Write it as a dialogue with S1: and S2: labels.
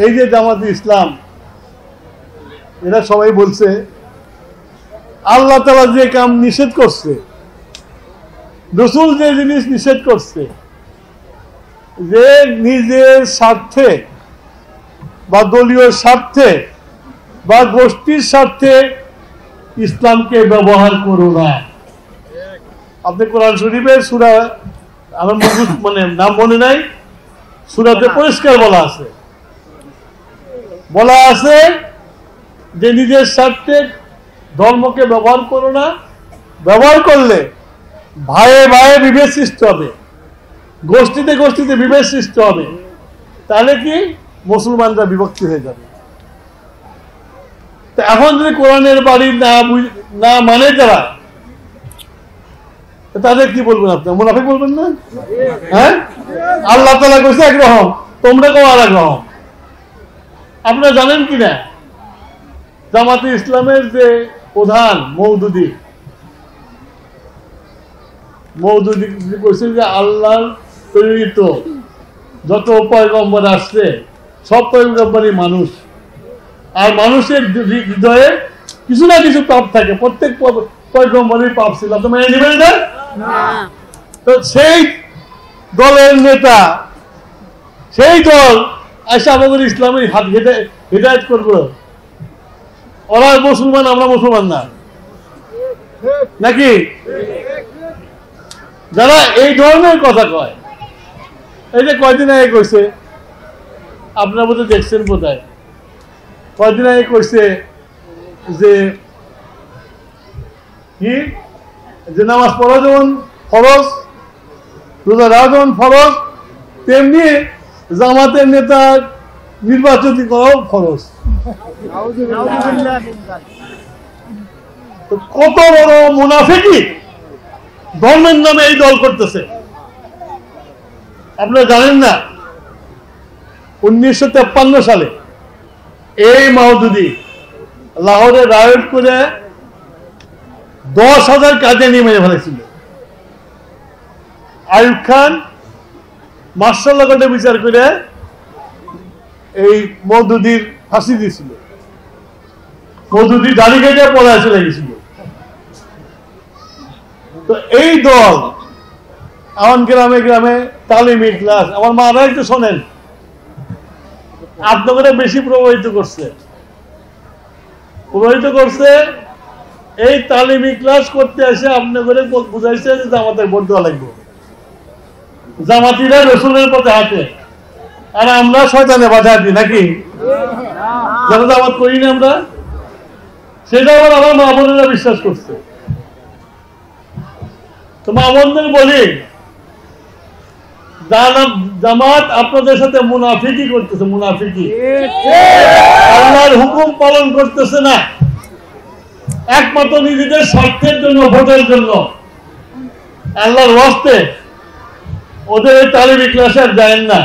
S1: এই যে জামাতে ইসলাম এরা সবাই বলছে আল্লাহ তাআলা যে কাম নিষেধ করছে, রাসূল যে জিনিস নিষেধ করছে, যে নিজের স্বার্থে বা দলীয় স্বার্থে বা গোষ্ঠীর স্বার্থে ইসলামকে ব্যবহার করো না। আপনি কোরআন শরীফের সূরা, আমার মানে নাম মনে নাই, সূরাতে পরিষ্কার বলা আছে যে নিজের স্বার্থে ধর্মকে ব্যবহার করো না। ব্যবহার করলে ভাইয়ে ভাইয়ে বিভেদ সৃষ্টি হবে, গোষ্ঠীতে গোষ্ঠীতে বিভেদ সৃষ্টি হবে, তাহলে কি মুসলমানরা বিভক্তি হয়ে যাবে। এখন যদি কোরআনের বাড়ি না মানে যারা, তাদের কি বলবেন আপনি? মুনাফিক বলবেন না? হ্যাঁ, আল্লাহ তাআলা কইছে একরকম, তোমরা কেউ আর একরকম। আপনারা জানেন কিনা জামাতে ইসলামের যে প্রধান মওদুদি কইছেন যে আল্লাহর প্রেরিত যত পয়গম্বর আসছে সব পয়গম্বরই মানুষ, আর মানুষের হৃদয়ে কিছু না কিছু পাপ থাকে, প্রত্যেক পয়গম্বরের পাপ ছিল। আপনি মেনে নেবেন না? তো সেই দলের নেতা, সেই দল আইসা আমাদের ইসলামের হাত হেদায়েত করবো, ওরা মুসলমান আমরা মুসলমান না নাকি? যারা এই ধরনের কথা কয়, এই যে কয়দিন আগে কইছে, আপনারা বোধহয় দেখছেন, বোধহয় কয়দিন আগে কইছে যে কি, যে নামাজ পড়া যেমন ফরজ, রোজা রাখা যেমন ফরজ, তেমনি জামাতের নেতা নির্বাচিত করাও ফরজ। কত বড় মুনাফিকি ধর্মের নামে এই দল করতেছে, আপনারা জানেন না? 1953 সালে এই মাওদুদি লাহোরে রায়ট করে 10,000 কাদিয়ানি মেরে ফেলেছিল। আইয়ুব খান মার্শাল কোর্টে বিচার করে এই মওদুদির ফাঁসি দিয়েছিল। মওদুদি দাড়ি কেটে পলায় চলে গেছিল। তো এই দল এখন গ্রামে গ্রামে তালিমি ক্লাস, আমার মারা একটু শোনেন, আপনাদের বেশি প্রভাবিত করছে এই তালিমি ক্লাস করতে এসে আপনাদের বুঝাইছে যে জামাতের ভোট দেওয়া লাগবে, জামাতিরা রসুলের পথে হাঁটে আর আমরা শয়তানে বাধা দিই নাকি? যারা জামাত করি না আমরা, সেটা আবার আমার মা বোনেরা বিশ্বাস করছে। তো মা বোনদের বলি, জামাত আপনাদের সাথে মুনাফিকি করতেছে, মুনাফিকি, আল্লাহর হুকুম পালন করতেছে না, একমাত্র নিজেদের স্বার্থের জন্য, ভোটের জন্য। আল্লাহর ওয়াস্তে ওদের তালিমি ক্লাসে আর যায় না।